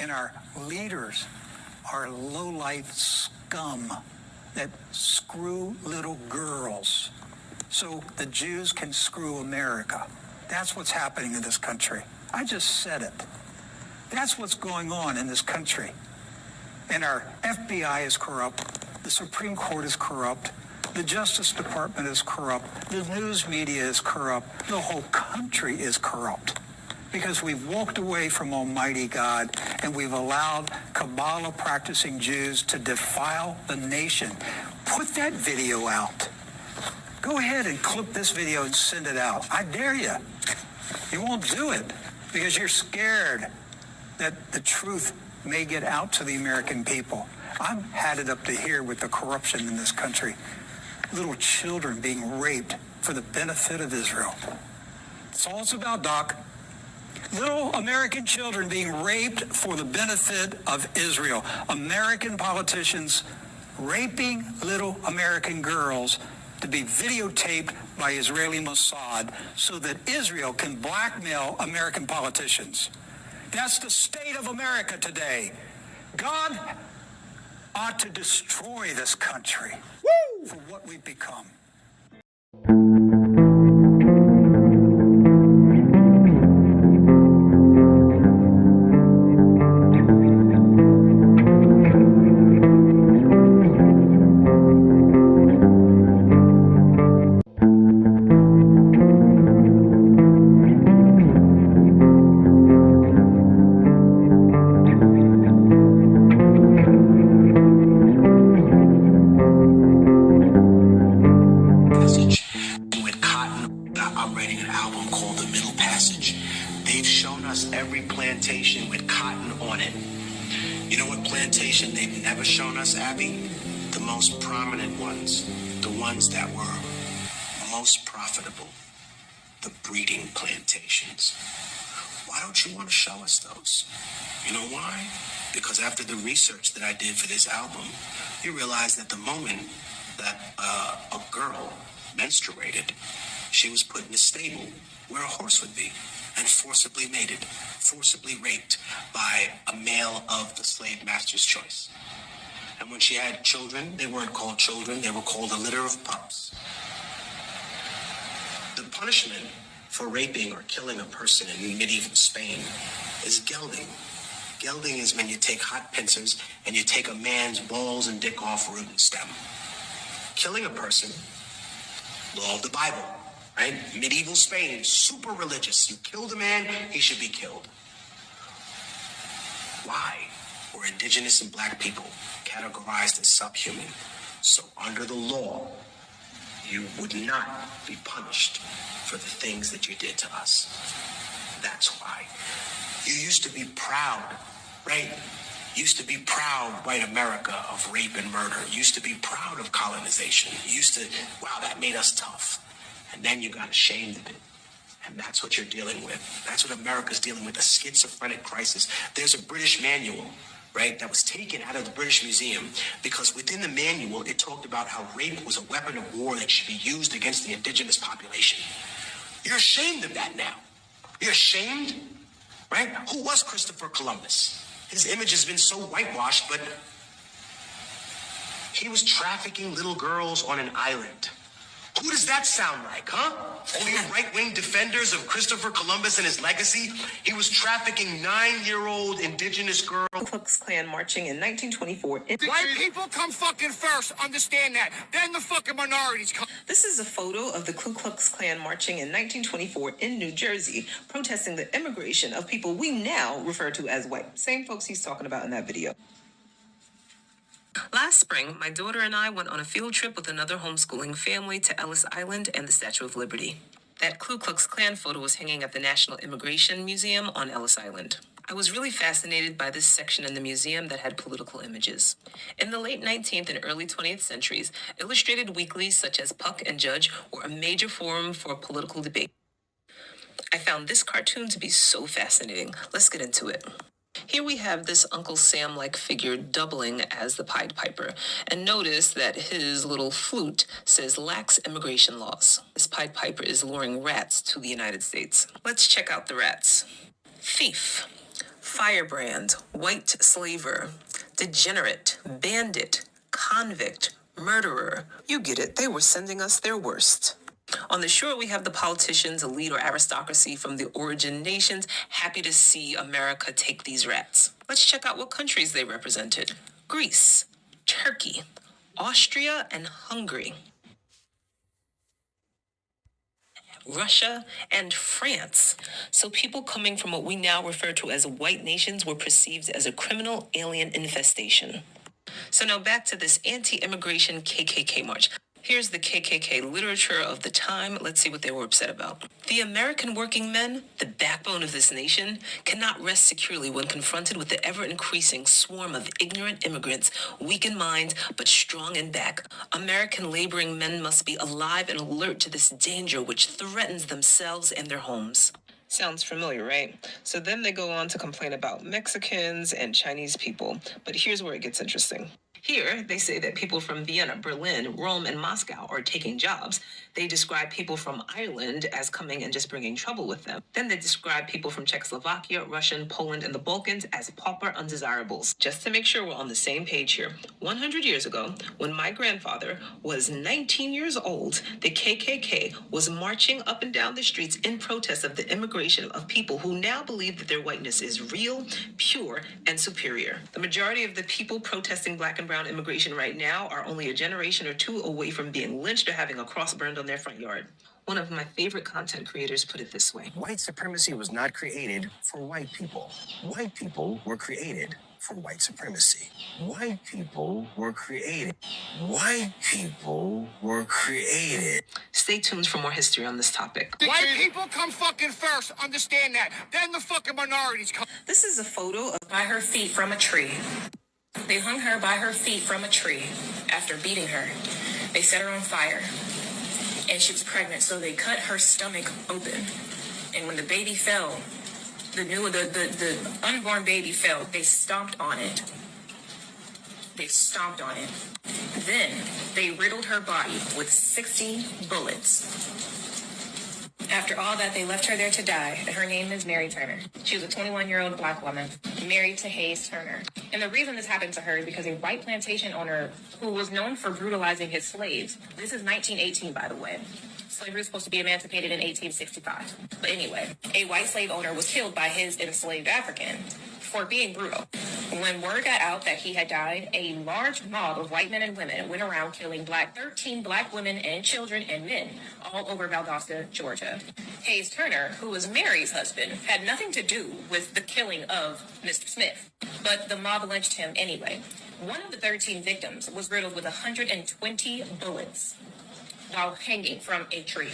And our leaders are low-life scum that screw little girls so the Jews can screw America. That's what's happening in this country. I just said it. That's what's going on in this country. And our FBI is corrupt. The Supreme Court is corrupt. The Justice Department is corrupt. The news media is corrupt. The whole country is corrupt because we've walked away from Almighty God and we've allowed Kabbalah-practicing Jews to defile the nation. Put that video out. Go ahead and clip this video and send it out. I dare you. You won't do it because you're scared that the truth may get out to the American people. I'm had it up to here with the corruption in this country. Little children being raped for the benefit of Israel. That's all it's about, Doc. Little American children being raped for the benefit of Israel. American politicians raping little American girls to be videotaped by Israeli Mossad so that Israel can blackmail American politicians. That's the state of America today. God ought to destroy this country for what we've become. That were most profitable, the breeding plantations. Why don't you want to show us those? You know why? Because after the research that I did for this album, you realize that the moment that a girl menstruated, she was put in a stable where a horse would be and forcibly mated, forcibly raped by a male of the slave master's choice. And when she had children, they weren't called children, they were called a litter of pups. The punishment for raping or killing a person in medieval Spain is gelding. Gelding is when you take hot pincers and you take a man's balls and dick off root and stem. Killing a person, law of the Bible, right? Medieval Spain, super religious. You killed a man, he should be killed. Why were indigenous and black people categorized as subhuman? So under the law, you would not be punished for the things that you did to us. That's why. You used to be proud, right? Used to be proud, white America, of rape and murder. Used to be proud of colonization. Used to, wow, that made us tough. And then you got ashamed of it. And that's what you're dealing with. That's what America's dealing with, a schizophrenic crisis. There's a British manual, right, that was taken out of the British Museum because within the manual, it talked about how rape was a weapon of war that should be used against the indigenous population. You're ashamed of that now. You're ashamed, right? Who was Christopher Columbus? His image has been so whitewashed, but he was trafficking little girls on an island. Who does that sound like, huh? All you right-wing defenders of Christopher Columbus and his legacy? He was trafficking 9-year-old indigenous girls. Ku Klux Klan marching in 1924. White people come fucking first, understand that. Then the fucking minorities come. This is a photo of the Ku Klux Klan marching in 1924 in New Jersey, protesting the immigration of people we now refer to as white. Same folks he's talking about in that video. Last spring, my daughter and I went on a field trip with another homeschooling family to Ellis Island and the Statue of Liberty. That Ku Klux Klan photo was hanging at the National Immigration Museum on Ellis Island. I was really fascinated by this section in the museum that had political images. In the late 19th and early 20th centuries, illustrated weeklies such as Puck and Judge were a major forum for political debate. I found this cartoon to be so fascinating. Let's get into it. Here we have this Uncle Sam-like figure doubling as the Pied Piper, and notice that his little flute says lax immigration laws. This Pied Piper is luring rats to the United States. Let's check out the rats. Thief. Firebrand, white slaver, degenerate, bandit, convict, murderer. You get it, they were sending us their worst. On the shore, we have the politicians, elite, or aristocracy from the origin nations, happy to see America take these rats. Let's check out what countries they represented. Greece, Turkey, Austria, and Hungary. Russia, and France. So people coming from what we now refer to as white nations were perceived as a criminal alien infestation. So now back to this anti-immigration KKK march. Here's the KKK literature of the time. Let's see what they were upset about. The American working men, the backbone of this nation, cannot rest securely when confronted with the ever-increasing swarm of ignorant immigrants, weak in mind but strong in back. American laboring men must be alive and alert to this danger which threatens themselves and their homes. Sounds familiar, right? So then they go on to complain about Mexicans and Chinese people. But here's where it gets interesting. Here, they say that people from Vienna, Berlin, Rome, and Moscow are taking jobs. They describe people from Ireland as coming and just bringing trouble with them. Then they describe people from Czechoslovakia, Russia, Poland, and the Balkans as pauper undesirables. Just to make sure we're on the same page here. 100 years ago, when my grandfather was 19 years old, the KKK was marching up and down the streets in protest of the immigration of people who now believe that their whiteness is real, pure, and superior. The majority of the people protesting black and brown immigration right now are only a generation or two away from being lynched or having a cross burned on their front yard. One of my favorite content creators put it this way. White supremacy was not created for white people. White people were created for white supremacy. White people were created. White people were created. Stay tuned for more history on this topic. White people come fucking first. Understand that. Then the fucking minorities come. This is a photo of By her feet from a tree. They hung her by her feet from a tree. After beating her, they set her on fire. And she was pregnant, so they cut her stomach open. And when the baby fell, the unborn baby fell, they stomped on it. They stomped on it. Then they riddled her body with 60 bullets. After all that, they left her there to die. Her name is Mary Turner. She was a 21-year-old black woman married to Hayes Turner. And the reason this happened to her is because a white plantation owner who was known for brutalizing his slaves. This is 1918, by the way. Slavery was supposed to be emancipated in 1865. But anyway, a white slave owner was killed by his enslaved African for being brutal. When word got out that he had died, a large mob of white men and women went around killing 13 black women and children and men all over Valdosta, Georgia. Hayes Turner, who was Mary's husband, had nothing to do with the killing of Mr. Smith, but the mob lynched him anyway. One of the 13 victims was riddled with 120 bullets while hanging from a tree.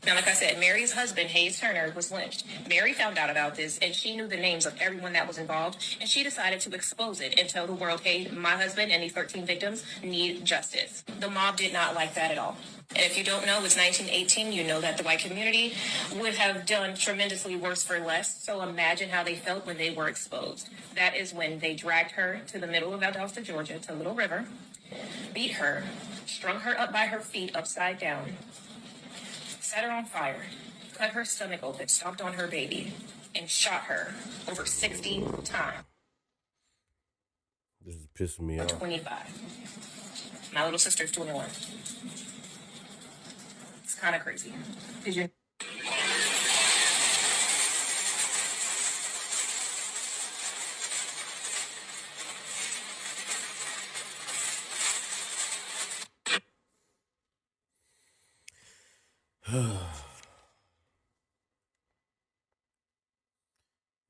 Now, like I said, Mary's husband, Hayes Turner, was lynched. Mary found out about this, and she knew the names of everyone that was involved, and she decided to expose it and tell the world, hey, my husband and these 13 victims need justice. The mob did not like that at all. And if you don't know, it's 1918. You know that the white community would have done tremendously worse for less. So imagine how they felt when they were exposed. That is when they dragged her to the middle of Valdosta, Georgia, to Little River, beat her, strung her up by her feet upside down, set her on fire, cut her stomach open, stomped on her baby, and shot her over 60 times. This is pissing me off. 25. My little sister's 21. It's kind of crazy. Did you?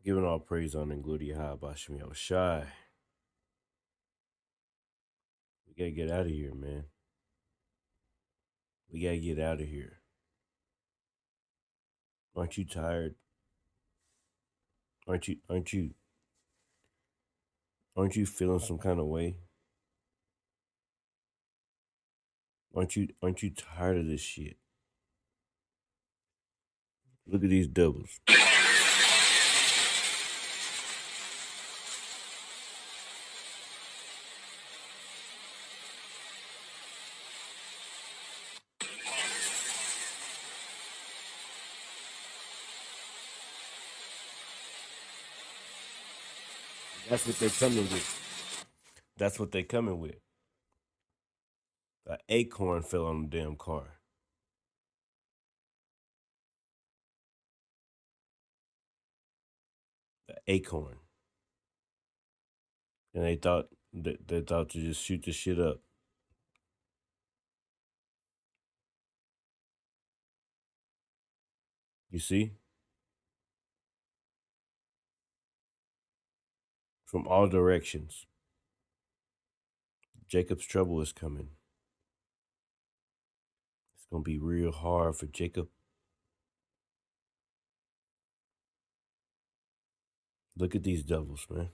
Giving all praise on and glory high Bashmi Oshai. We gotta get out of here, man. We gotta get out of here. Aren't you tired? Aren't you feeling some kind of way? Aren't you tired of this shit? Look at these doubles. That's what they're coming with. That's what they're coming with. An acorn fell on the damn car. An acorn. And they thought to just shoot the shit up. You see? From all directions. Jacob's trouble is coming. It's gonna be real hard for Jacob. Look at these devils, man.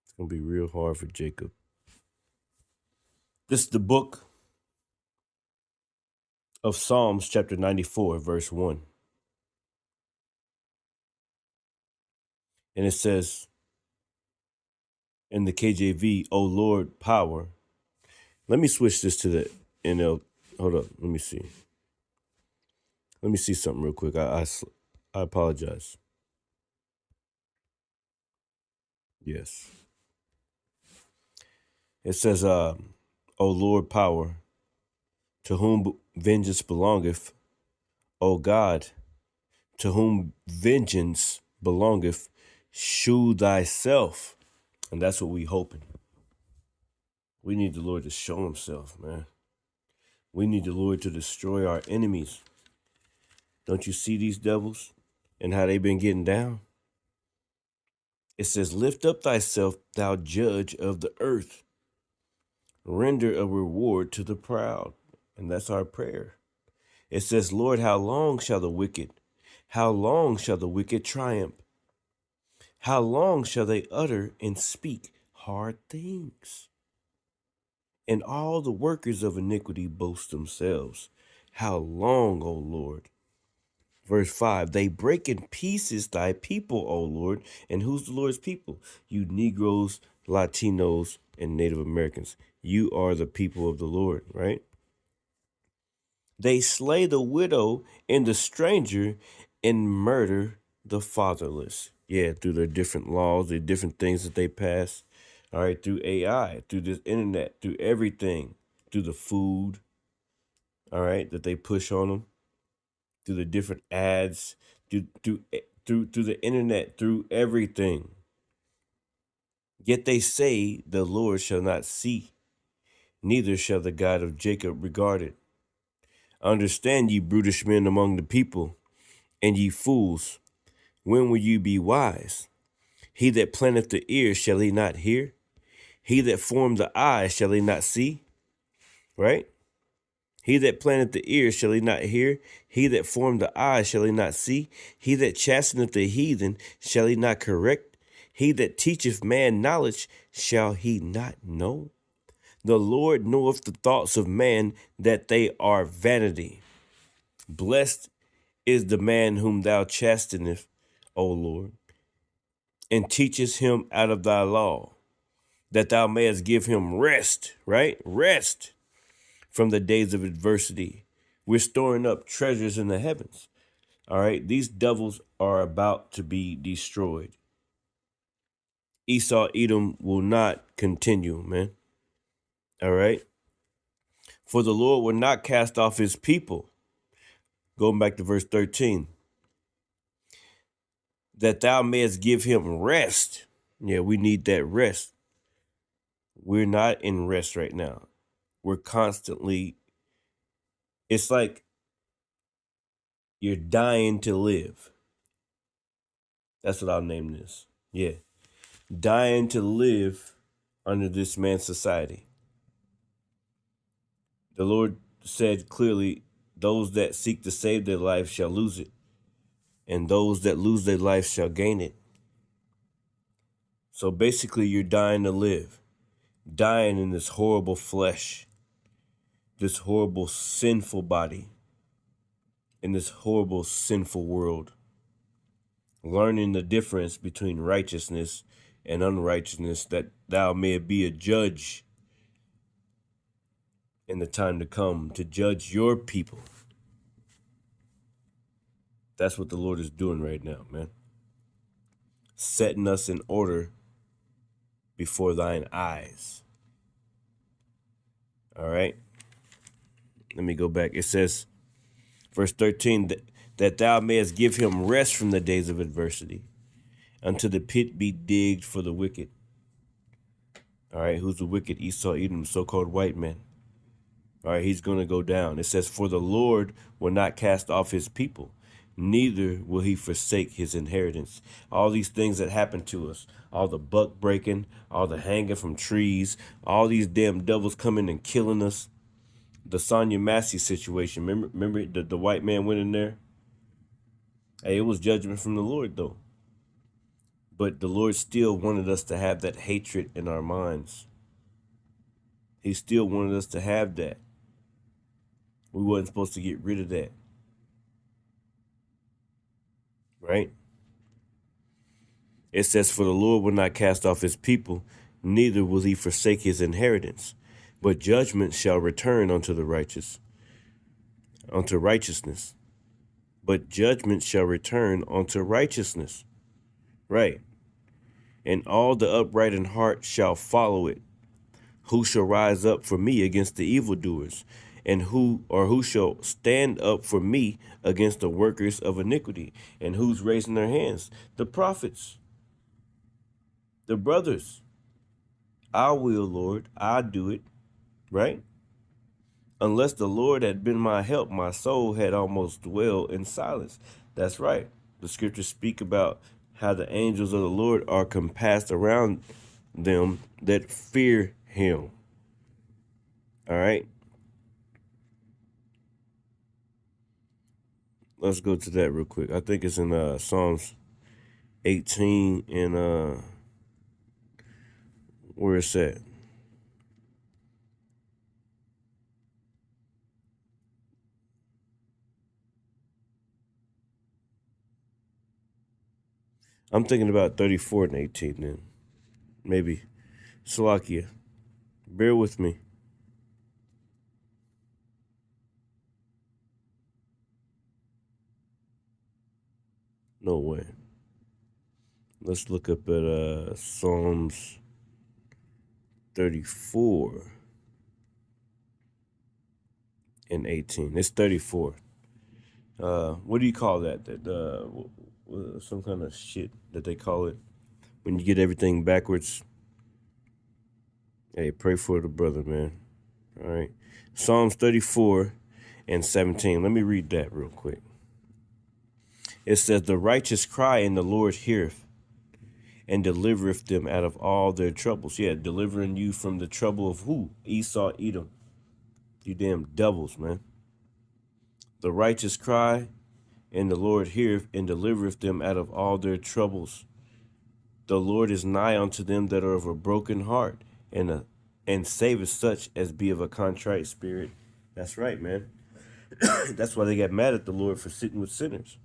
It's gonna be real hard for Jacob. This is the book of Psalms, chapter 94, verse 1. And it says in the KJV, O Lord, power. Let me switch this to the NL. Hold up. Let me see. Let me see something real quick. I apologize. Yes. It says, O Lord, power, to whom vengeance belongeth. O God, to whom vengeance belongeth, shew thyself. And that's what we hoping. We need the Lord to show himself, man. We need the Lord to destroy our enemies. Don't you see these devils and how they've been getting down? It says, lift up thyself, thou judge of the earth. Render a reward to the proud. And that's our prayer. It says, Lord, how long shall the wicked triumph? How long shall they utter and speak hard things? And all the workers of iniquity boast themselves. How long, O Lord? Verse 5, they break in pieces thy people, O Lord. And who's the Lord's people? You Negroes, Latinos, and Native Americans. You are the people of the Lord, right? They slay the widow and the stranger and murder the fatherless. Yeah, through their different laws, the different things that they pass. All right, through AI, through this internet, through everything, through the food, all right, that they push on them, through the different ads, through the internet, through everything. Yet they say the Lord shall not see, neither shall the God of Jacob regard it. Understand, ye brutish men among the people, and ye fools, when will you be wise? He that planteth the ear, shall he not hear? He that formed the eye, shall he not see? Right? He that planteth the ear, shall he not hear? He that formed the eye, shall he not see? He that chasteneth the heathen, shall he not correct? He that teacheth man knowledge, shall he not know? The Lord knoweth the thoughts of man, that they are vanity. Blessed is the man whom thou chastenest, O Lord, and teachest him out of thy law, that thou mayest give him rest, right? Rest from the days of adversity. We're storing up treasures in the heavens. All right. These devils are about to be destroyed. Esau, Edom will not continue, man. All right. For the Lord will not cast off his people. Going back to verse 13. That thou mayest give him rest. Yeah, we need that rest. We're not in rest right now. We're constantly, it's like you're dying to live. That's what I'll name this. Yeah. Dying to live under this man's society. The Lord said clearly, those that seek to save their life shall lose it, and those that lose their life shall gain it. So basically, you're dying to live, dying in this horrible flesh, this horrible sinful body, in this horrible sinful world, learning the difference between righteousness and unrighteousness, that thou mayest be a judge in the time to come, to judge your people. That's what the Lord is doing right now, man. Setting us in order before thine eyes. All right. Let me go back. It says, verse 13, that thou mayest give him rest from the days of adversity, until the pit be digged for the wicked. All right. Who's the wicked? Esau, Edom, so-called white man. All right. He's going to go down. It says, for the Lord will not cast off his people, neither will he forsake his inheritance. All these things that happen to us, all the buck breaking, all the hanging from trees, all these damn devils coming and killing us. The Sonya Massey situation. Remember the white man went in there? Hey, it was judgment from the Lord, though. But the Lord still wanted us to have that hatred in our minds. He still wanted us to have that. We wasn't supposed to get rid of that. Right? It says, for the Lord will not cast off his people, neither will he forsake his inheritance. But judgment shall return unto the righteous, unto righteousness. But judgment shall return unto righteousness. Right. And all the upright in heart shall follow it. Who shall rise up for me against the evildoers? And who shall stand up for me against the workers of iniquity? And who's raising their hands? The prophets, the brothers. I will, Lord, I'll do it. Right? Unless the Lord had been my help, my soul had almost dwelled in silence. That's right. The scriptures speak about how the angels of the Lord are compassed around them that fear him. All right. Let's go to that real quick. I think it's in Psalms 18 and where it's at. I'm thinking about 34 and 18 then. Maybe. Salakia. Bear with me. No way. Let's look up at Psalms 34 and 18. It's 34. What do you call that? Some kind of shit that they call it when you get everything backwards. Hey, pray for the brother, man. All right. Psalms 34 and 17. Let me read that real quick. It says, the righteous cry and the Lord heareth and delivereth them out of all their troubles. Yeah, delivering you from the trouble of who? Esau, Edom. You damn devils, man. The righteous cry and the Lord heareth and delivereth them out of all their troubles. The Lord is nigh unto them that are of a broken heart, and saveth such as be of a contrite spirit. That's right, man. That's why they got mad at the Lord for sitting with sinners.